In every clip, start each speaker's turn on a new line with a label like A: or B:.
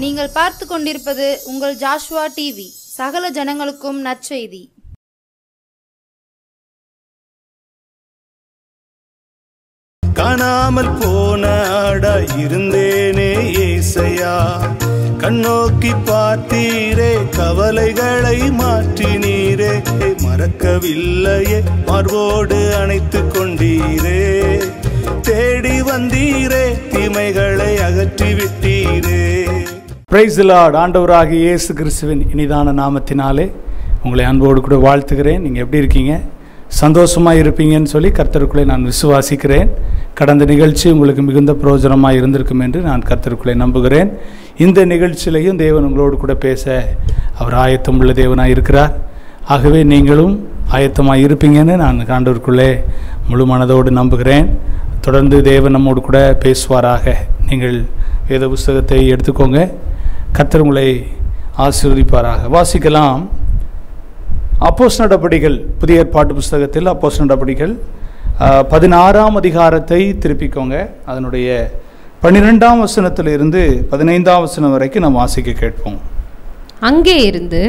A: நீங்கள் பார்த்து கொண்டிருப்பது உங்கள் ஜாஷ்வா டிவி. சகல ஜனங்களுக்கும் நற்செய்தி.
B: காணாமல் போன ஆடா இருந்தேனே ஏசையா, கண்ணோக்கி பார்த்தீரே, கவலைகளை மாற்றினீரே, மறக்கவில்லையே, மார்போடு அணைத்து கொண்டீரே, தேடி வந்தீரே, தீமைகளை அகற்றி விட்டீரே. Praise the Lord. ஆண்டவராகிய இயேசு கிறிஸ்துவின் இனிதான நாமத்தினாலே உங்களை அன்போடு கூட வாழ்த்துகிறேன். நீங்கள் எப்படி இருக்கீங்க? சந்தோஷமாக இருப்பீங்கன்னு சொல்லி கர்த்தருக்குள்ளே நான் விசுவாசிக்கிறேன். கடந்த நிகழ்ச்சி உங்களுக்கு மிகுந்த பிரயோஜனமாக இருந்திருக்கும் என்று நான் கர்த்தருக்குள்ளே நம்புகிறேன். இந்த நிகழ்ச்சியிலையும் தேவன் உங்களோடு கூட பேச அவர் ஆயத்தம் உள்ள தேவனாக இருக்கிறார். ஆகவே நீங்களும் ஆயத்தமாக இருப்பீங்கன்னு நான் ஆண்டவருக்குள்ளே முழு மனதோடு நம்புகிறேன். தொடர்ந்து தேவன் நம்மோடு கூட பேசுவாராக. நீங்கள் வேத புஸ்தகத்தை எடுத்துக்கோங்க. கர்த்தர் உங்களை ஆசீர்வதிப்பாராக. வாசிக்கலாம். அப்போஸ்தலர் நடபடிகள், புதிய ஏற்பாட்டு புஸ்தகத்தில் அப்போஸ்தலர் நடபடிகள் 16ஆம் அதிகாரத்தை திருப்பிக்கோங்க. அதனுடைய 12ஆம் வசனத்திலிருந்து 15ஆம் வசனம் வரைக்கும் நாம் வாசிக்க கேட்போம்.
C: அங்கே இருந்து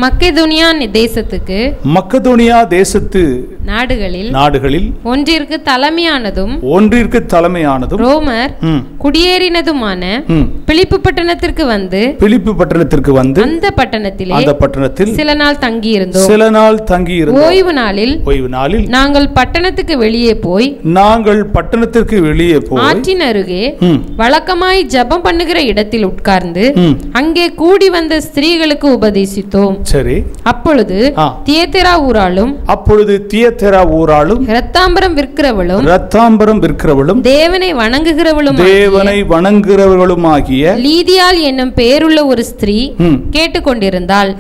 C: மக்கெதோனியா தேசத்து நாடுகளில் ஒன்றிற்கு தலைமையானதும் ரோமர் குடியேறினதுமான பிலிப்பு பட்டணத்திற்கு வந்து அந்த பட்டணத்தில் சில நாள் தங்கியிருந்தோம். ஓய்வு நாளில் நாங்கள் பட்டணத்துக்கு வெளியே போய் ஆற்றின் அருகே வழக்கமாய் ஜெபம் பண்ணுகிற இடத்தில் உட்கார்ந்து அங்கே கூடி வந்த ஸ்திரீகளுக்கு உபதேசித்தோம். சரி. அப்பொழுது தியத்தேரா ஊராளும் இரத்தாம்பரம் விற்கிறவளும் தேவனை வணங்குகிறவளுமாகிய லீதியாள் என்னும் பெயருள்ள ஒரு ஸ்திரீ கேட்டுக்கொண்டிருந்தாள்.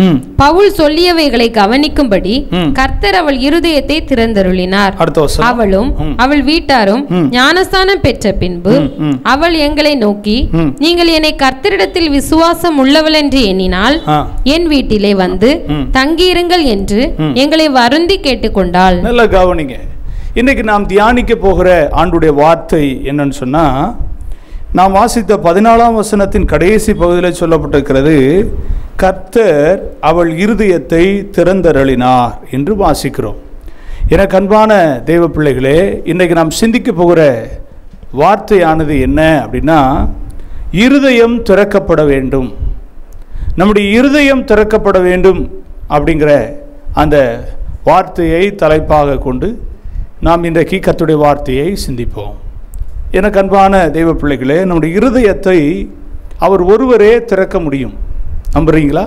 C: பவுல் சொல்லியவைகளை கவனிக்கும்படி கர்த்தர் அவள் இருதயத்தை திறந்தருளினார். அவளும் அவள் வீட்டாரும் ஞானஸ்தானம் பெற்ற பின்பு அவள் எங்களை நோக்கி, நீங்கள் என்னை கர்த்தரிடத்தில் விசுவாசம் உள்ளவள் என்று எண்ணினால் என் வீட்டிலே வந்து தங்கியிருங்கள் என்று எங்களை வருந்தி கேட்டுக்கொண்டாள்.
B: நல்ல கவனிங்க. இன்னைக்கு நாம் தியானிக்க போகிற ஆண்டுடைய வார்த்தை என்னன்னு சொன்னா, நாம் வாசித்த 14ஆம் வசனத்தின் கடைசி பகுதியில் சொல்லப்பட்டிருக்கிறது, கர்த்தர் அவள் இருதயத்தை திறந்தருளினார் என்று வாசிக்கிறோம். எனக்கு அன்பான தேவ பிள்ளைகளே, இன்னைக்கு நாம் சிந்திக்க போகிற வார்த்தையானது என்ன அப்படின்னா, இருதயம் திறக்கப்பட வேண்டும். நம்முடைய இருதயம் திறக்கப்பட வேண்டும் அப்படிங்கிற அந்த வார்த்தையை தலைப்பாக கொண்டு நாம் இன்றைக்கு கர்த்தருடைய வார்த்தையை சிந்திப்போம். எனக்கு அன்பான தெய்வ பிள்ளைகளே, நம்முடைய இருதயத்தை அவர் ஒருவரே திறக்க முடியும். நம்புறீங்களா?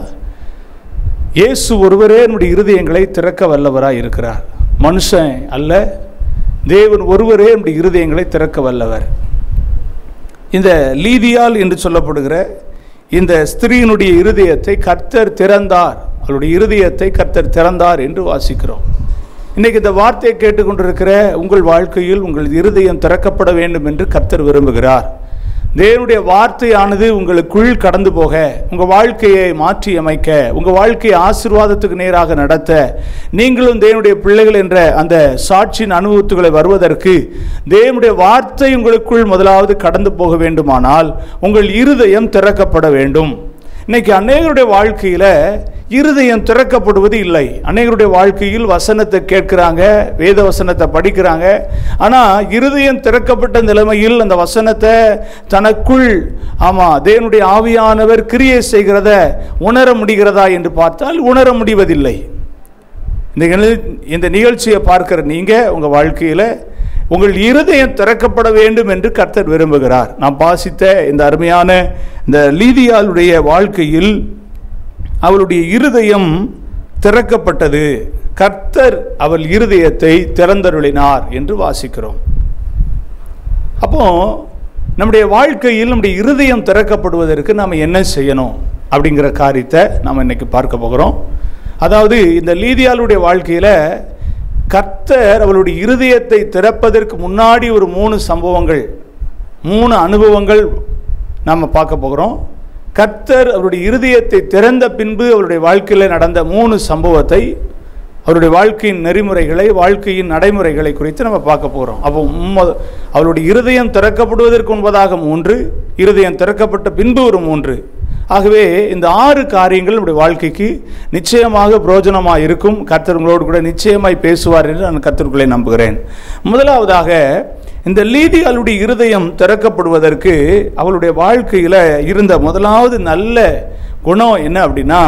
B: இயேசு ஒருவரே நம்முடைய இருதயங்களை திறக்க வல்லவராக இருக்கிறார். மனுஷன் அல்ல, தேவன் ஒருவரே நம்முடைய இருதயங்களை திறக்க வல்லவர். இந்த லீதியாள் என்று சொல்லப்படுகிற இந்த ஸ்திரீயினுடைய இருதயத்தை கர்த்தர் திறந்தார். அவருடைய இருதயத்தை கர்த்தர் திறந்தார் என்று வாசிக்கிறோம். இன்னைக்கு இந்த வார்த்தையை கேட்டுக்கொண்டிருக்கிற உங்கள் வாழ்க்கையில் உங்கள் இருதயம் திறக்கப்பட வேண்டும் என்று கர்த்தர் விரும்புகிறார். தேவனுடைய வார்த்தையானது உங்களுக்குள் கடந்து போக, உங்கள் வாழ்க்கையை மாற்றி அமைக்க, உங்கள் வாழ்க்கையை ஆசீர்வாதத்துக்கு நேராக நடத்த, நீங்களும் தேவனுடைய பிள்ளைகள் என்ற அந்த சாட்சியின் அனுபவத்துகளை வருவதற்கு தேவனுடைய வார்த்தை உங்களுக்குள் முதலாவது கடந்து போக வேண்டுமானால் உங்கள் இருதயம் திறக்கப்பட வேண்டும். இன்னைக்கு அநேகருடைய வாழ்க்கையில் இருதயம் திறக்கப்படுவது இல்லை. அநேகருடைய வாழ்க்கையில் வசனத்தை கேட்கிறாங்க, வேத வசனத்தை படிக்கிறாங்க, ஆனால் இருதயம் திறக்கப்பட்ட நிலைமையில் அந்த வசனத்தை தனக்குள் தேவனுடைய ஆவியானவர் கிரியை செய்கிறத உணர முடிகிறதா என்று பார்த்தால் உணர முடிவதில்லை. இந்த நிகழ்ச்சியை பார்க்கிற நீங்கள் உங்கள் வாழ்க்கையில் உங்கள் இருதயம் திறக்கப்பட வேண்டும் என்று கர்த்தர் விரும்புகிறார். நாம் வாசித்த இந்த அருமையான இந்த லீதியாளுடைய வாழ்க்கையில் அவளுடைய இருதயம் திறக்கப்பட்டது. கர்த்தர் அவள் இருதயத்தை திறந்தருளினார் என்று வாசிக்கிறோம். அப்போ நம்முடைய வாழ்க்கையில் நம்முடைய இருதயம் திறக்கப்படுவதற்கு நாம் என்ன செய்யணும் அப்படிங்கிற காரியத்தை நாம் இன்னைக்கு பார்க்க போகிறோம். அதாவது இந்த லீதியாளுடைய வாழ்க்கையில் கர்த்தர் அவளுடைய இருதயத்தை திறப்பதற்கு முன்னாடி ஒரு 3 சம்பவங்கள், 3 அனுபவங்கள் நாம் பார்க்க போகிறோம். கர்த்தர் அவருடைய இருதயத்தை திறந்த பின்பு அவருடைய வாழ்க்கையில் நடந்த 3 சம்பவத்தை அவருடைய வாழ்க்கையின் நெறிமுறைகளை, வாழ்க்கையின் நடைமுறைகளை குறித்து நம்ம பார்க்க போகிறோம். அப்போ அவருடைய இருதயம் திறக்கப்படுவதற்கு முன்பதாக 3, இருதயம் திறக்கப்பட்ட பின்பு ஒரு 3. ஆகவே இந்த 6 காரியங்கள் நம்முடைய வாழ்க்கைக்கு நிச்சயமாக பிரயோஜனமாக இருக்கும். கர்த்தர் உங்களோடு கூட நிச்சயமாய் பேசுவார் என்று நான் கர்த்தருக்குள்ளே நம்புகிறேன். முதலாவதாக, இந்த லீதியாளுடைய இருதயம் திறக்கப்படுவதற்கு அவளுடைய வாழ்க்கையில் இருந்த முதலாவது நல்ல குணம் என்ன அப்படின்னா,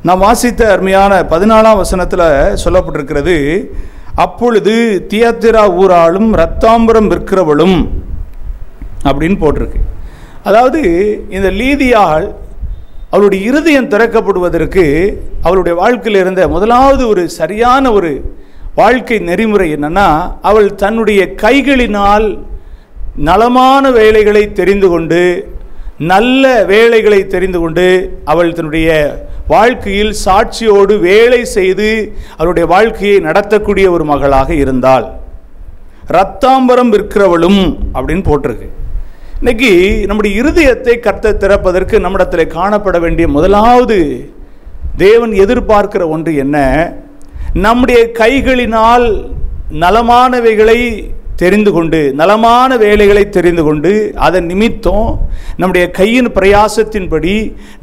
B: நான் வாசித்த அருமையான 14ஆம் வசனத்தில் சொல்லப்பட்டிருக்கிறது, அப்பொழுது தியத்திரா ஊராளும் இரத்தாம்பரம் விற்கிறவளும் அப்படின்னு போட்டிருக்கு. அதாவது இந்த லீதியாள் அவளுடைய இருதயம் திறக்கப்படுவதற்கு அவளுடைய வாழ்க்கையில் இருந்த முதலாவது ஒரு சரியான ஒரு வாழ்க்கை நெறிமுறை என்னன்னா, அவள் தன்னுடைய கைகளினால் நலமான வேலைகளை தெரிந்து கொண்டு, நல்ல வேலைகளை தெரிந்து கொண்டு, அவள் தன்னுடைய வாழ்க்கையில் சாட்சியோடு வேலை செய்து அவருடைய வாழ்க்கையை நடத்தக்கூடிய ஒரு மகளாக இருந்தாள். இரத்தாம்பரம் விற்கிறவளும் அப்படின்னு போட்டிருக்கு. இன்னைக்கு நம்முடைய இருதயத்தை கர்த்தர் திறப்பதற்கு நம்மிடத்தில் காணப்பட வேண்டிய முதலாவது தேவன் எதிர்பார்க்கிற ஒன்று என்ன? நம்முடைய கைகளினால் நலமானவைகளை தெரிந்து கொண்டு, நலமான வேலைகளை தெரிந்து கொண்டு, அதன் நிமித்தம் நம்முடைய கையின் பிரயாசத்தின்படி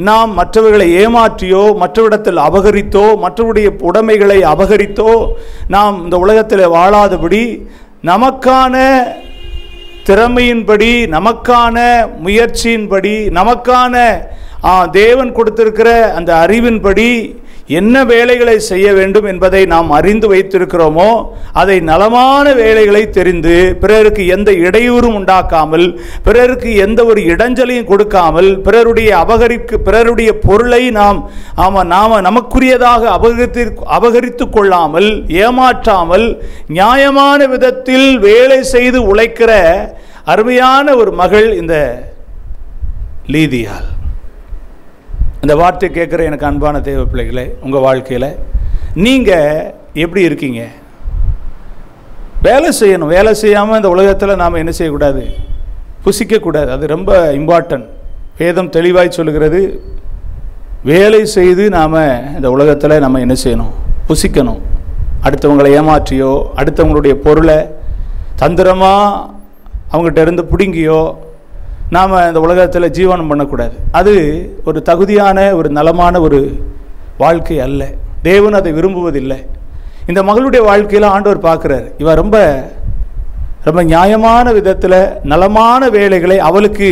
B: நாம் மற்றவர்களை ஏமாற்றியோ, மற்றவரிடத்தில் அபகரித்தோ, மற்றவருடைய உடைமைகளை அபகரித்தோ நாம் இந்த உலகத்தில் வாழாதபடி நமக்கான திறமையின்படி, நமக்கான முயற்சியின்படி, நமக்கான தேவன் கொடுத்திருக்கிற அந்த அறிவின்படி என்ன வேலைகளை செய்ய வேண்டும் என்பதை நாம் அறிந்து வைத்திருக்கிறோமோ அதை நலமான வேலைகளை தெரிந்து, பிறருக்கு எந்த இடையூறும் உண்டாக்காமல், பிறருக்கு எந்த ஒரு இடைஞ்சலையும் கொடுக்காமல், பிறருடைய பொருளை நாம் நமக்குரியதாக அபகரித்து கொள்ளாமல், ஏமாற்றாமல், நியாயமான விதத்தில் வேலை செய்து உழைக்கிற அருமையான ஒரு மகள் இந்த லீதியாள். இந்த வார்த்தை கேட்குற எனக்கு அன்பான தேவ பிள்ளைகளே, உங்கள் வாழ்க்கையில் நீங்கள் எப்படி இருக்கீங்க? வேலை செய்யணும். வேலை செய்யாமல் இந்த உலகத்தில் நாம் என்ன செய்யக்கூடாது? புசிக்கக்கூடாது. அது ரொம்ப இம்பார்ட்டன்ட். வேதம் தெளிவாய் சொல்லுகிறது, வேலை செய்து நாம் இந்த உலகத்தில் நம்ம என்ன செய்யணும்? புசிக்கணும். அடுத்தவங்களை ஏமாற்றியோ, அடுத்தவங்களுடைய பொருளை தந்திரமாக அவங்ககிட்ட இருந்து பிடுங்கியோ நாம் இந்த உலகத்தில் ஜீவனம் பண்ணக்கூடாது. அது ஒரு தகுதியான, ஒரு நலமான ஒரு வாழ்க்கை அல்ல. தேவன் அதை விரும்புவதில்லை. இந்த மகளுடைய வாழ்க்கையில் ஆண்டவர் பார்க்குறார், இவன் ரொம்ப ரொம்ப நியாயமான விதத்தில் நலமான வேலைகளை, அவளுக்கு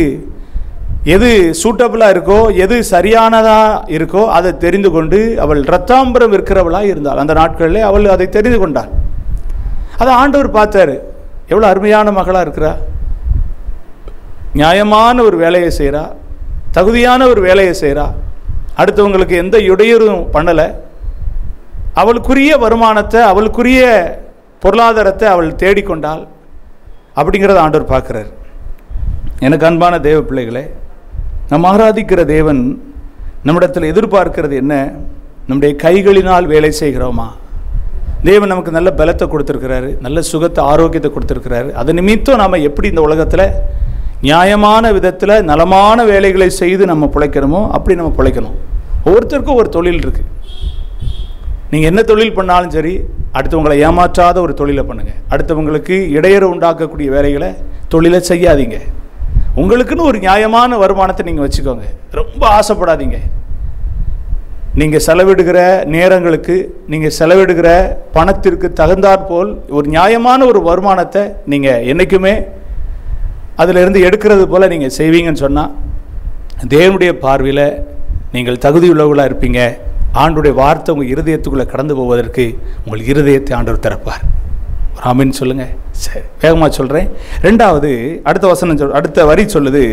B: எது சூட்டபுளாக இருக்கோ, எது சரியானதாக இருக்கோ அதை தெரிந்து கொண்டு அவள் இரத்தாம்பரம் இருக்கிறவளாக இருந்தாள். அந்த நாட்களில் அவள் அதை தெரிந்து கொண்டாள். அதை ஆண்டவர் பார்த்தார், எவ்வளோ அருமையான மகளாக இருக்கிறா, நியாயமான ஒரு வேலையை செய்கிறா, தகுதியான ஒரு வேலையை செய்கிறா, அடுத்தவங்களுக்கு எந்த இடையூறும் பண்ணலை, அவளுக்குரிய வருமானத்தை, அவளுக்குரிய பொருளாதாரத்தை அவள் தேடிக்கொண்டாள் அப்படிங்கிறத ஆண்டவர் பார்க்குறார். எனக்கு அன்பான தேவ பிள்ளைகளே, நம்ம ஆராதிக்கிற தேவன் நம்மிடத்தில் எதிர்பார்க்கிறது என்ன? நம்முடைய கைகளினால் வேலை செய்கிறோமா? தேவன் நமக்கு நல்ல பலத்தை கொடுத்துருக்கிறாரு, நல்ல சுகத்தை, ஆரோக்கியத்தை கொடுத்துருக்கிறாரு. அது நிமித்தம் நாம் எப்படி இந்த உலகத்தில் நியாயமான விதத்தில் நலமான வேலைகளை செய்து நம்ம பிழைக்கிறோமோ அப்படி நம்ம பிழைக்கணும். ஒவ்வொருத்தருக்கும் ஒரு தொழில் இருக்குது. நீங்கள் என்ன தொழில் பண்ணாலும் சரி, அடுத்தவங்களை ஏமாற்றாத ஒரு தொழிலை பண்ணுங்கள். அடுத்தவங்களுக்கு இடையூறு உண்டாக்கக்கூடிய வேலைகளை, தொழிலை செய்யாதீங்க. உங்களுக்குன்னு ஒரு நியாயமான வருமானத்தை நீங்கள் வச்சுக்கோங்க. ரொம்ப ஆசைப்படாதீங்க. நீங்கள் செலவிடுகிற நேரங்களுக்கு, நீங்கள் செலவிடுகிற பணத்திற்கு தகுந்தாற்போல் ஒரு நியாயமான ஒரு வருமானத்தை நீங்கள் என்றைக்குமே அதிலிருந்து எடுக்கிறது போல் நீங்கள் செய்வீங்கன்னு சொன்னால் தேவனுடைய பார்வையில் நீங்கள் தகுதியுள்ளவர்களாக இருப்பீங்க. ஆண்டுடைய வார்த்தை உங்கள் இருதயத்துக்குள்ளே கடந்து போவதற்கு உங்கள் இருதயத்தை ஆண்டவர் திறப்பார். ஆமீன் சொல்லுங்கள். சரி, வேகமாக சொல்கிறேன். ரெண்டாவது, அடுத்த வரி சொல்லுது,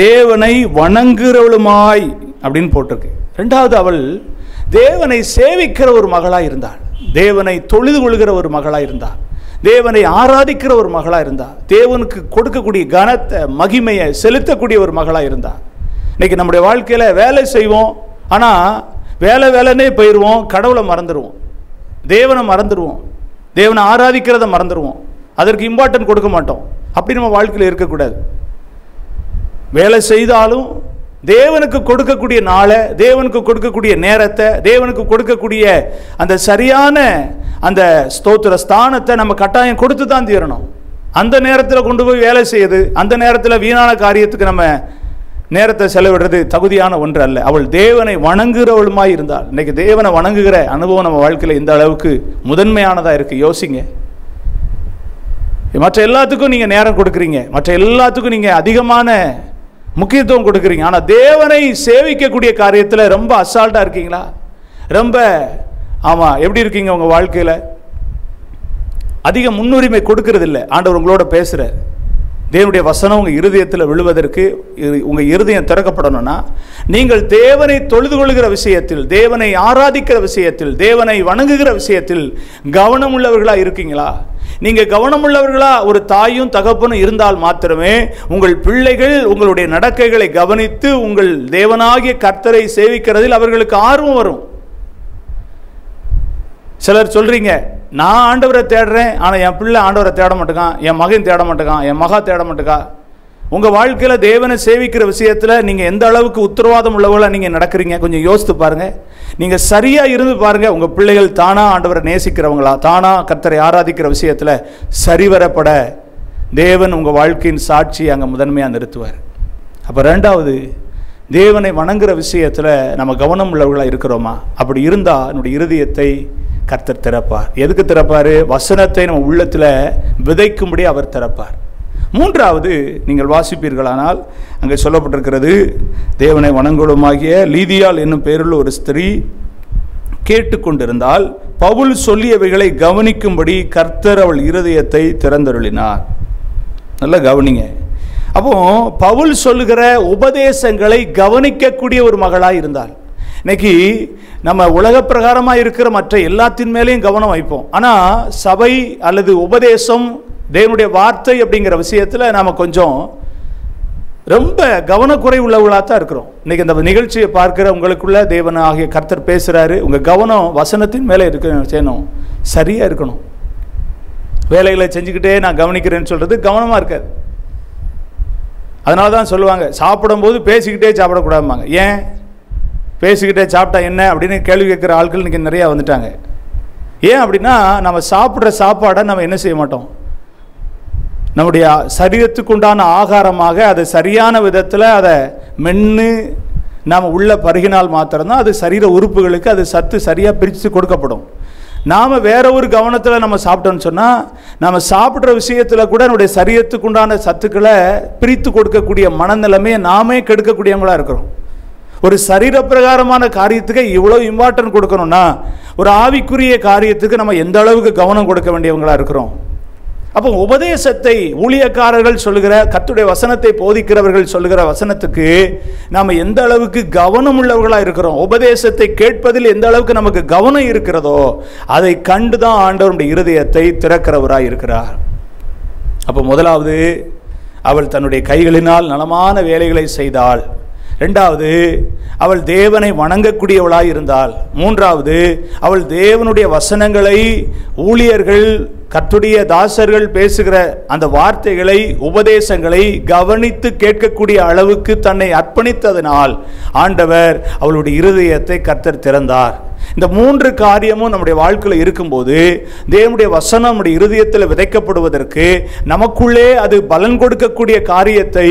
B: தேவனை வணங்குறவளுமாய் அப்படின்னு போட்டிருக்கு. ரெண்டாவது, அவள் தேவனை சேவிக்கிற ஒரு மகளாக இருந்தாள், தேவனை தொழுது கொள்கிற ஒரு மகளாக இருந்தாள், தேவனை ஆராதிக்கிற ஒரு மகளாக இருந்தா, தேவனுக்கு கொடுக்கக்கூடிய கனத்தை, மகிமையை செலுத்தக்கூடிய ஒரு மகளாக இருந்தா. இன்னைக்கு நம்முடைய வாழ்க்கையில் வேலை செய்வோம், ஆனால் வேலைன்னே போயிடுவோம், கடவுளை மறந்துடுவோம், தேவனை மறந்துடுவோம், தேவனை ஆராதிக்கிறத மறந்துடுவோம், அதற்கு இம்பார்ட்டன்ட் கொடுக்க மாட்டோம். அப்படி நம்ம வாழ்க்கையில் இருக்கக்கூடாது. வேலை செய்தாலும் தேவனுக்கு கொடுக்கக்கூடிய நாளை, தேவனுக்கு கொடுக்கக்கூடிய நேரத்தை, தேவனுக்கு கொடுக்கக்கூடிய அந்த சரியான அந்த ஸ்தோத்திர ஸ்தானத்தை நம்ம கட்டாயம் கொடுத்து தான் தீரணும். அந்த நேரத்தில் கொண்டு போய் வேலை செய்யுது, அந்த நேரத்தில் வீணான காரியத்துக்கு நம்ம நேரத்தை செலவிடுறது தகுதியான ஒன்று அல்ல. அவள் தேவனை வணங்குகிறவளுமாய் இருந்தாள். இன்னைக்கு தேவனை வணங்குகிற அனுபவம் நம்ம வாழ்க்கையில் இந்த அளவுக்கு முதன்மையானதாக இருக்குது. யோசிங்க. மற்ற எல்லாத்துக்கும் நீங்கள் நேரம் கொடுக்குறீங்க, மற்ற எல்லாத்துக்கும் நீங்கள் அதிகமான முக்கியத்துவம் கொடுக்குறீங்க. ஆனால் தேவனை சேவிக்கக்கூடிய காரியத்தில் ரொம்ப அசால்ட்டாக இருக்கீங்களா? ரொம்ப எப்படி இருக்கீங்க? உங்கள் வாழ்க்கையில் அதிக முன்னுரிமை கொடுக்கறது இல்லை. ஆண்டவர் உங்களோட பேசுகிற தேவனுடைய வசனம் உங்கள் இருதயத்தில் விழுவதற்கு, உங்கள் இருதயம் திறக்கப்படணும்னா நீங்கள் தேவனை தொழுது கொள்கிற விஷயத்தில், தேவனை ஆராதிக்கிற விஷயத்தில், தேவனை வணங்குகிற விஷயத்தில் கவனம் உள்ளவர்களாக இருக்கீங்களா? நீங்கள் கவனமுள்ளவர்களா ஒரு தாயும் தகப்பனும் இருந்தால் மாத்திரமே உங்கள் பிள்ளைகள் உங்களுடைய நடக்கைகளை கவனித்து உங்கள் தேவனாகிய கர்த்தரை சேவிக்கிறதில் அவர்களுக்கு ஆர்வம் வரும். சிலர் சொல்றீங்க, நான் ஆண்டவரை தேடுறேன், ஆனால் என் பிள்ளை ஆண்டவரை தேட மாட்டேங்கான், என் மகன் தேட மாட்டேங்கான், என் மகா தேட மாட்டேங்கா. உங்கள் வாழ்க்கையில் தேவனை சேவிக்கிற விஷயத்தில் நீங்கள் எந்த அளவுக்கு உத்தரவாதம் உள்ளவர்களாக நீங்கள் நடக்கிறீங்க கொஞ்சம் யோசித்து பாருங்கள். நீங்கள் சரியாக இருந்து பாருங்கள். உங்கள் பிள்ளைகள் தானாக ஆண்டவரை நேசிக்கிறவங்களா, தானாக கர்த்தரை ஆராதிக்கிற விஷயத்தில் சரிவரப்பட தேவன் உங்கள் வாழ்க்கையின் சாட்சி அங்கே முதன்மையாக நிறுத்துவார். அப்போ ரெண்டாவது, தேவனை வணங்குற விஷயத்தில் நம்ம கவனம் உள்ளவர்களாக இருக்கிறோமா? அப்படி இருந்தால் என்னுடைய இருதயத்தை கர்த்தர் திறப்பார். எதுக்கு திறப்பார்? வசனத்தை நம்ம உள்ளத்தில் விதைக்கும்படி அவர் திறப்பார். மூன்றாவது, நீங்கள் வாசிப்பீர்களானால் அங்கே சொல்லப்பட்டிருக்கிறது, தேவனை வணங்குவதுமாகிய லீதியாள் என்னும் பெயருள்ள ஒரு ஸ்திரீ கேட்டுக்கொண்டிருந்தால் பவுல் சொல்லியவைகளை கவனிக்கும்படி கர்த்தர் அவள் இருதயத்தை திறந்தருளினார். நல்லா கவனிங்க. அப்போ பவுல் சொல்லுகிற உபதேசங்களை கவனிக்கக்கூடிய ஒரு மகளாக இருந்தால். இன்னைக்கு நம்ம உலக பிரகாரமாக இருக்கிற மற்ற எல்லாத்தின் மேலேயும் கவனம் வைப்போம். ஆனால் சபை அல்லது உபதேசம், தேவனுடைய வார்த்தை அப்படிங்கிற விஷயத்தில் நாம் கொஞ்சம் ரொம்ப கவனக்குறை உள்ளவர்களாக தான் இருக்கிறோம். இன்றைக்கி இந்த நிகழ்ச்சியை பார்க்குற உங்களுக்குள்ள தேவன் ஆகிய கர்த்தர் பேசுகிறாரு. உங்கள் கவனம் வசனத்தின் மேலே செய்யணும், சரியாக இருக்கணும். வேலைகளை செஞ்சுக்கிட்டே நான் கவனிக்கிறேன்னு சொல்கிறது கவனமாக இருக்காது. அதனால தான் சொல்லுவாங்க, சாப்பிடும்போது பேசிக்கிட்டே சாப்பிடக்கூடாதுமாங்க. ஏன் பேசிக்கிட்டே சாப்பிட்டா என்ன அப்படின்னு கேள்வி கேட்குற ஆட்கள் இன்றைக்கி நிறையா வந்துட்டாங்க. ஏன் அப்படின்னா, நம்ம சாப்பிட்ற சாப்பாடை நம்ம என்ன செய்ய மாட்டோம், நம்முடைய சரீரத்துக்கு உண்டான ஆகாரமாக அதை சரியான விதத்தில் அதை மென்று நாம் உள்ள பருகினால் மாத்திரம்தான் அது சரீர உறுப்புகளுக்கு அது சத்து சரியாக பிரித்து கொடுக்கப்படும். நாம் வேற ஒரு கவனத்தில் நம்ம சாப்பிட்டோன்னு சொன்னால் நம்ம சாப்பிட்ற விஷயத்தில் கூட நம்முடைய சரீரத்துக்கு உண்டான சத்துக்களை பிரித்து கொடுக்கக்கூடிய மனநிலைமையை நாமே கெடுக்கக்கூடியவங்களாக இருக்கிறோம். ஒரு சரீர பிரகாரமான காரியத்துக்கு இவ்வளோ இம்பார்ட்டன்ட் கொடுக்கணும்னா ஒரு ஆவிக்குரிய காரியத்துக்கு நம்ம எந்த அளவுக்கு கவனம் கொடுக்க வேண்டியவங்களாக இருக்கிறோம். அப்போ உபதேசத்தை ஊழியக்காரர்கள் சொல்லுகிற, கர்த்தருடைய வசனத்தை போதிக்கிறவர்கள் சொல்லுகிற வசனத்துக்கு நாம் எந்த அளவுக்கு கவனம் உள்ளவர்களாக இருக்கிறோம், உபதேசத்தை கேட்பதில் எந்த அளவுக்கு நமக்கு கவனம் இருக்கிறதோ அதை கண்டு தான் ஆண்டவருடைய இருதயத்தை திறக்கிறவராக இருக்கிறார். அப்போ முதலாவது, அவள் தன்னுடைய கைகளினால் நலமான வேலைகளை செய்தாள். ரெண்டாவது, அவள் தேவனை வணங்கக்கூடியவளாய் இருந்தாள். மூன்றாவது, அவள் தேவனுடைய வசனங்களை, ஊழியர்கள் கர்த்தருடைய தாசர்கள் பேசுகிற அந்த வார்த்தைகளை, உபதேசங்களை கவனித்து கேட்கக்கூடிய அளவுக்கு தன்னை அர்ப்பணித்ததனால் ஆண்டவர் அவளுடைய இருதயத்தை கர்த்தர் திறந்தார். இந்த மூன்று காரியமும் நம்முடைய வாழ்க்கையில் இருக்கும்போது தேவனுடைய வசனம் நம்முடைய இருதயத்தில் விதைக்கப்படுவதற்கு, நமக்குள்ளே அது பலன் கொடுக்கக்கூடிய காரியத்தை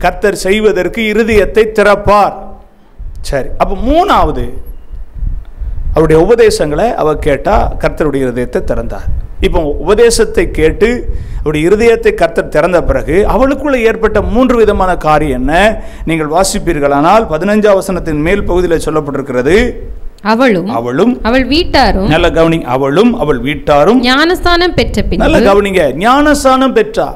B: கர்த்தர் செய்வதற்கு இருதயத்தை திறப்பார். சரி, அப்போ மூணாவது, அவருடைய உபதேசங்களை அவள் கேட்டா கர்த்தருடைய இருதயத்தை திறந்தார். இப்போ உபதேசத்தை கேட்டு அவருடைய இருதயத்தை கர்த்தர் திறந்த பிறகு அவளுக்குள்ள ஏற்பட்ட மூன்று விதமான காரியம் என்ன? நீங்கள் வாசிப்பீர்களானால் 15ஆம் வசனத்தின் மேல் பகுதியில் சொல்லப்பட்டிருக்கிறது, அவளும்
C: அவள் வீட்டாரும்,
B: நல்ல கவனிங்க, அவளும் அவள் வீட்டாரும்
C: ஞானஸ்தானம் பெற்ற பின்,
B: நல்ல கவனிங்க, ஞானஸ்தானம் பெற்றா.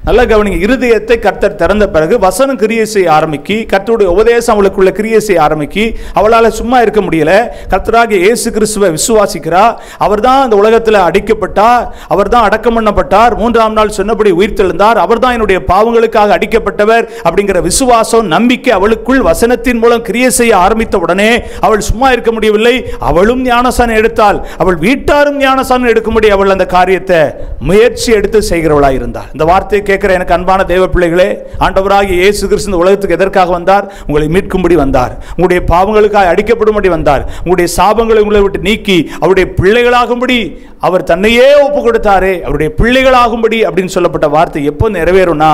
B: நல்ல கவனிங்க, இருதயத்தை கர்த்தர் திறந்த பிறகு வசனம் கிரியை செய்ய ஆரம்பிக்கி, கர்த்தருடைய உபதேசம் அவளுக்குள்ள கிரியை செய்ய ஆரம்பிக்கி, அவளால் சும்மா இருக்க முடியல. கர்த்தராகிய இயேசு கிறிஸ்துவை விசுவாசிக்கிறா. அவர் தான் இந்த உலகத்தில் அடிக்கப்பட்டார், அவர் தான் அடக்கம் பண்ணப்பட்டார், 3ஆம் நாள் சொன்னபடி உயிர்த்தெழுந்தார், அவர் தான் என்னுடைய பாவங்களுக்காக அடிக்கப்பட்டவர் அப்படிங்கிற விசுவாசம், நம்பிக்கை அவளுக்குள் வசனத்தின் மூலம் கிரியை செய்ய ஆரம்பித்த உடனே அவள் சும்மா இருக்க முடியவில்லை. அவளும் ஞானஸ்தானம் எடுத்தாள், அவள் வீட்டாரும் ஞானஸ்தானம் எடுக்கும்படி அவள் அந்த காரியத்தை முயற்சி எடுத்து செய்கிறவளாக இருந்தாள். இந்த வார்த்தை கேட்கிற எனக்கு அன்பான தேவ பிள்ளைகளே, ஆண்டவராகிய இயேசு கிறிஸ்து இந்த உலகத்துக்கு எதற்காக வந்தார்? உங்களை மீட்கும்படி வந்தார். உங்களுடைய பாவங்களுக்காக அடிக்கப்படும்படி வந்தார். உங்களுடைய சாபங்களை உங்களை விட்டு நீக்கி அவருடைய பிள்ளைகளாகும்படி அவர் தன்னையே ஒப்பு கொடுத்தாரே. அவருடைய பிள்ளைகளாகும்படி அப்படின்னு சொல்லப்பட்ட வார்த்தை எப்போ நிறைவேறும்னா,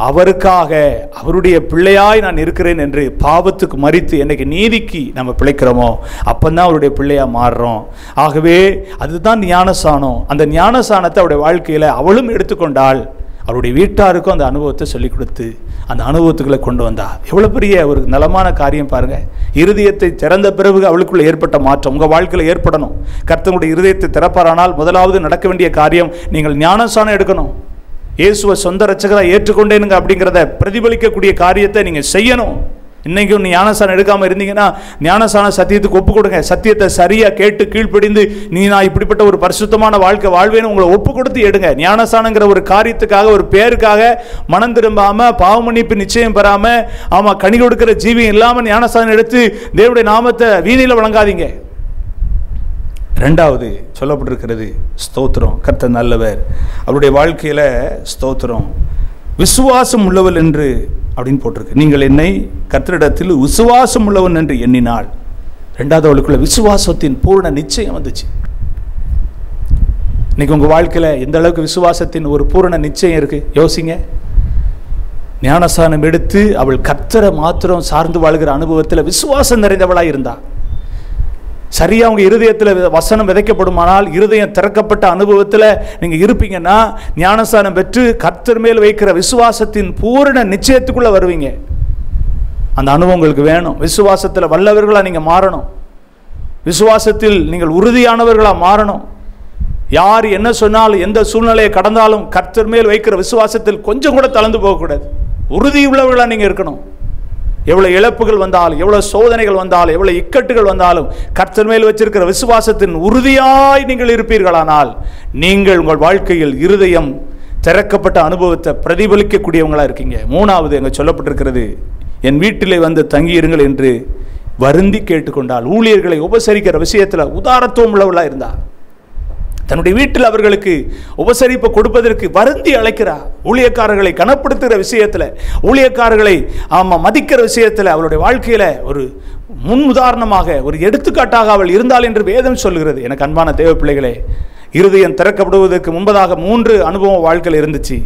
B: அவருக்காக அவருடைய பிள்ளையாய் நான் இருக்கிறேன் என்று பாவத்துக்கு மரித்து என்னைக்கு நீதிக்கு நம்ம பிழைக்கிறோமோ அப்பந்தான் அவருடைய பிள்ளையா மாறுறோம். ஆகவே அதுதான் ஞானசானம். அந்த ஞானசானத்தை அவருடைய வாழ்க்கையில அவளும் எடுத்துக்கொண்டால் அவருடைய வீட்டாருக்கும் அந்த அனுபவத்தை சொல்லிக் கொடுத்து அந்த அனுபவத்துக்களை கொண்டு வந்தா. எவ்வளவு பெரிய ஒரு நலமான காரியம் பாருங்க. இருதயத்தை திறந்த பிறகு அவளுக்குள்ள ஏற்பட்ட மாற்றம் உங்க வாழ்க்கையில ஏற்படணும். கர்த்தருடைய இருதயத்தை திறப்பாரானால் முதலாவது நடக்க வேண்டிய காரியம், நீங்கள் ஞானசானம் எடுக்கணும். இயேசுவை சொந்த ரட்சகராக ஏற்றுக்கொண்டேனுங்க அப்படிங்கிறத பிரதிபலிக்கக்கூடிய காரியத்தை நீங்கள் செய்யணும். இன்னைக்கு ஒன்று ஞானசானம் எடுக்காமல் இருந்தீங்கன்னா ஞானசான சத்தியத்துக்கு ஒப்பு கொடுங்க. சத்தியத்தை சரியாக கேட்டு கீழ்ப்படிந்து நான் இப்படிப்பட்ட ஒரு பரிசுத்தமான வாழ்க்கை வாழ்வேன்னு உங்களை ஒப்பு கொடுத்து எடுங்க. ஞானசானங்கிற ஒரு காரியத்துக்காக, ஒரு பேருக்காக மனம் திரும்பாமல், பாவ மன்னிப்பு நிச்சயம் பெறாமல், ஆமாம் கனி கொடுக்கிற ஜீவியம் இல்லாமல் ஞானசானம் எடுத்து தேவனுடைய நாமத்தை வீணில் வழங்காதீங்க. ரெண்டாவது சொல்லப்பட்டிருக்கிறது ஸ்தோத்திரம். கர்த்தர் நல்லவர். அவருடைய வாழ்க்கையில் ஸ்தோத்திரம். விசுவாசம் உள்ளவள் என்று அப்படின்னு போட்டிருக்கு. நீங்கள் என்னை கர்த்தரிடத்தில் விசுவாசம் உள்ளவன் என்று எண்ணினாள். ரெண்டாவது அவளுக்குள்ள விசுவாசத்தின் பூர்ண நிச்சயம் வந்துச்சு. இன்னைக்கு உங்கள் வாழ்க்கையில் எந்த அளவுக்கு விசுவாசத்தின் ஒரு பூரண நிச்சயம் இருக்கு யோசிங்க. ஞானசானம் எடுத்து அவள் கர்த்தரை மாத்திரம் சார்ந்து வாழ்கிற அனுபவத்தில் விசுவாசம் நிறைந்தவளாக இருந்தா. சரியா உங்க இருதயத்தில் வசனம் விதைக்கப்படுமானால், இருதயம் திறக்கப்பட்ட அனுபவத்தில் நீங்க இருப்பீங்கன்னா, ஞானசானம் பெற்று கர்த்தர் மேல் வைக்கிற விசுவாசத்தின் பூரண நிச்சயத்துக்குள்ள வருவீங்க. அந்த அனுபவம் உங்களுக்கு வேணும். விசுவாசத்தில் வல்லவர்களா நீங்க மாறணும். விசுவாசத்தில் நீங்கள் உறுதியானவர்களா மாறணும். யார் என்ன சொன்னாலும், எந்த சூழ்நிலையை கடந்தாலும் கர்த்தர் மேல் வைக்கிற விசுவாசத்தில் கொஞ்சம் கூட தளர்ந்து போகக்கூடாது. உறுதி உள்ளவர்களா நீங்க இருக்கணும். எவ்வளவு இழப்புகள் வந்தாலும், எவ்வளவு சோதனைகள் வந்தாலும், எவ்வளவு இக்கட்டுகள் வந்தாலும் கர்த்தர் மேல் வச்சிருக்கிற விசுவாசத்தின் உறுதியாய் நீங்கள் இருப்பீர்களானால் நீங்கள் உங்கள் வாழ்க்கையில் இருதயம் திறக்கப்பட்ட அனுபவத்தை பிரதிபலிக்கக்கூடியவங்களா இருக்கீங்க. மூணாவது அங்கே சொல்லப்பட்டிருக்கிறது, என் வீட்டிலே வந்து தங்கியிருங்கள் என்று வருந்தி கேட்டுக்கொண்டால். ஊழியர்களை உபசரிக்கிற விஷயத்தில் உதாரத்துவம் உள்ளவர்களா இருந்தார். தன்னுடைய வீட்டில் அவர்களுக்கு உபசரிப்பு கொடுப்பதற்கு வருந்தி அழைக்கிறார். ஊழியக்காரர்களை கனப்படுத்துகிற விஷயத்தில், ஊழியக்காரர்களை மதிக்கிற விஷயத்தில் அவளுடைய வாழ்க்கையில் ஒரு முன் உதாரணமாக, ஒரு எடுத்துக்காட்டாக அவள் இருந்தாள் என்று வேதம் சொல்கிறது. எனக்கு அன்பான தேவ பிள்ளைகளே, இருதயம் திறக்கப்படுவதற்கு முன்பதாக 3 அனுபவம் வாழ்க்கையில் இருந்துச்சு.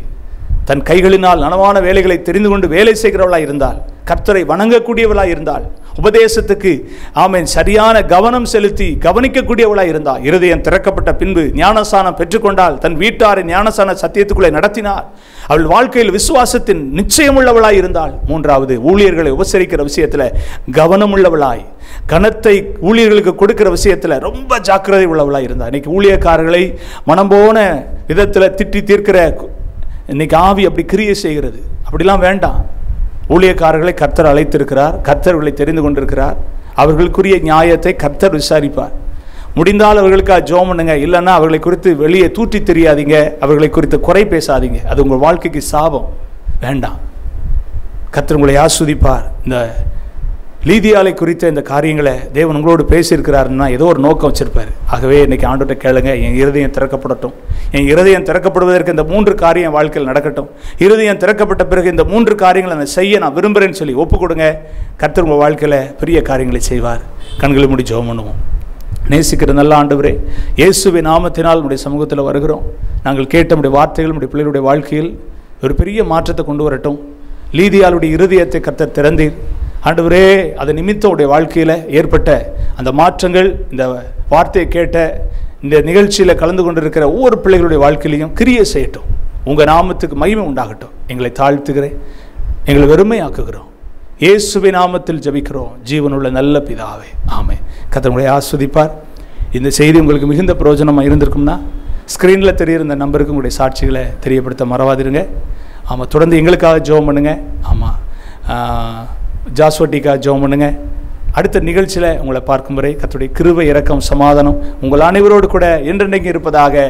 B: தன் கைகளினால் நனவான வேலைகளை தெரிந்து கொண்டு வேலை செய்கிறவளாய் இருந்தாள். கர்த்தரை வணங்கக்கூடியவளாய் இருந்தாள். உபதேசத்துக்கு சரியான கவனம் செலுத்தி கவனிக்கக்கூடியவளாய் இருந்தாள். இருதயம் திறக்கப்பட்ட பின்பு ஞானசானம் பெற்றுக்கொண்டால் தன் வீட்டாரை ஞானசான சத்தியத்துக்குள்ளே நடத்தினார். அவள் வாழ்க்கையில் விசுவாசத்தின் நிச்சயம் உள்ளவளாய் இருந்தாள். மூன்றாவது, ஊழியர்களை உபசரிக்கிற விஷயத்தில் கவனம் உள்ளவளாய், கனத்தை ஊழியர்களுக்கு கொடுக்கிற விஷயத்தில் ரொம்ப ஜாக்கிரதை உள்ளவளாய் இருந்தாள். இன்னைக்கு ஊழியக்காரர்களை மனம் போன விதத்தில் திட்டி தீர்க்கிற இன்னைக்கு ஆவி அப்படி கிரியை செய்கிறது. அப்படிலாம் வேண்டாம். ஊழியக்காரர்களை கர்த்தர் அழைத்திருக்கிறார். கர்த்தர்களை தெரிந்து கொண்டிருக்கிறார். அவர்களுக்குரிய நியாயத்தை கர்த்தர் விசாரிப்பார். முடிந்தால் அவர்களுக்காக ஜெபம் பண்ணுங்க. இல்லைன்னா அவர்களை குறித்து வெளியே தூற்றி தெரியாதீங்க. அவர்களை குறித்து குறை பேசாதீங்க. அது உங்கள் வாழ்க்கைக்கு சாபம். வேண்டாம். கர்த்தர் உங்களை ஆஸ்வதிப்பார். இந்த லீதியாலை குறித்த இந்த காரியங்களை தேவன் உங்களோடு பேசியிருக்கிறாருன்னா ஏதோ ஒரு நோக்கம் வச்சிருப்பார். ஆகவே இன்னைக்கு ஆண்டவர்கிட்ட கேளுங்க, என் இருதயம் திறக்கப்படட்டும். என் இருதயம் திறக்கப்படுவதற்கு இந்த 3 காரியம் வாழ்க்கையில் நடக்கட்டும். இருதயம் திறக்கப்பட்ட பிறகு இந்த 3 காரியங்களை நான் செய்ய நான் விரும்புகிறேன்னு சொல்லி ஒப்பு கொடுங்க. கர்த்தர் உங்கள் வாழ்க்கையில் பெரிய காரியங்களை செய்வார். கண்களை மூடி ஜெபம் பண்ணுவோம். நேசிக்கிற நல்ல ஆண்டவரே, இயேசுவின் நாமத்தினால் உடைய சமூகத்தில் வருகிறோம். நாங்கள் கேட்ட நம்முடைய வார்த்தைகள் நம்முடைய பிள்ளைகளுடைய வாழ்க்கையில் ஒரு பெரிய மாற்றத்தை கொண்டு வரட்டும். லீதியாளுடைய இருதயத்தை கர்த்தர் திறந்தீர் ஆண்டவரே. அது நிமித்தம் உடைய வாழ்க்கையில் ஏற்பட்ட அந்த மாற்றங்கள் இந்த வார்த்தையை கேட்ட இந்த நிகழ்ச்சியில் கலந்து கொண்டிருக்கிற ஒவ்வொரு பிள்ளைகளுடைய வாழ்க்கையிலையும் கிரியை செய்யட்டும். உங்கள் நாமத்துக்கு மகிமை உண்டாகட்டும். எங்களை தாழ்த்துகிறேன், எங்களை வெறுமையாக்குகிறோம். இயேசுவின் நாமத்தில் ஜெபிக்கிறோம் ஜீவனுள்ள நல்ல பிதாவே, ஆமென். கர்த்தர் உங்களை ஆஸ்வதிப்பார். இந்த செய்தி உங்களுக்கு மிகுந்த பிரயோஜனமாக இருந்திருக்கும்னா ஸ்க்ரீனில் தெரிகிற இந்த நம்பருக்கு உங்களுடைய சாட்சிகளை தெரியப்படுத்த மறவாதிருங்க. ஆமாம், தொடர்ந்து எங்களுக்காக ஜெபம் பண்ணுங்க. ஆமாம், ஜாஸ்வட்டிக்காக ஜெபம் பண்ணுங்க. அடுத்த நிகழ்ச்சியில் உங்களை பார்க்கும் வரை கர்த்தருடைய கிருபை, இரக்கம், சமாதானம் உங்கள் அனைவரோடு கூட என்றென்றைக்கு இருப்பதாக.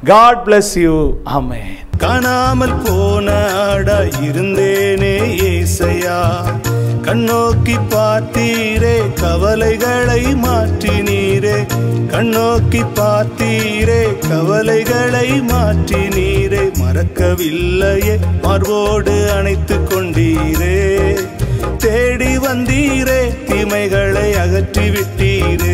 B: God bless you. ஆமென்.
D: காணாமல் போன ஆடா இருந்தேனே ஏசையா, கண்ணோக்கி பார்த்தீரே கவலைகளை மாற்றினீரே, கண்ணோக்கி பார்த்தீரே கவலைகளை மாற்றினீரே, மறக்கவில்லையே மார்போடு அணைத்து கொண்டீரே, தேடி வந்தீரே தீமைகளை அகற்றி விட்டீரே.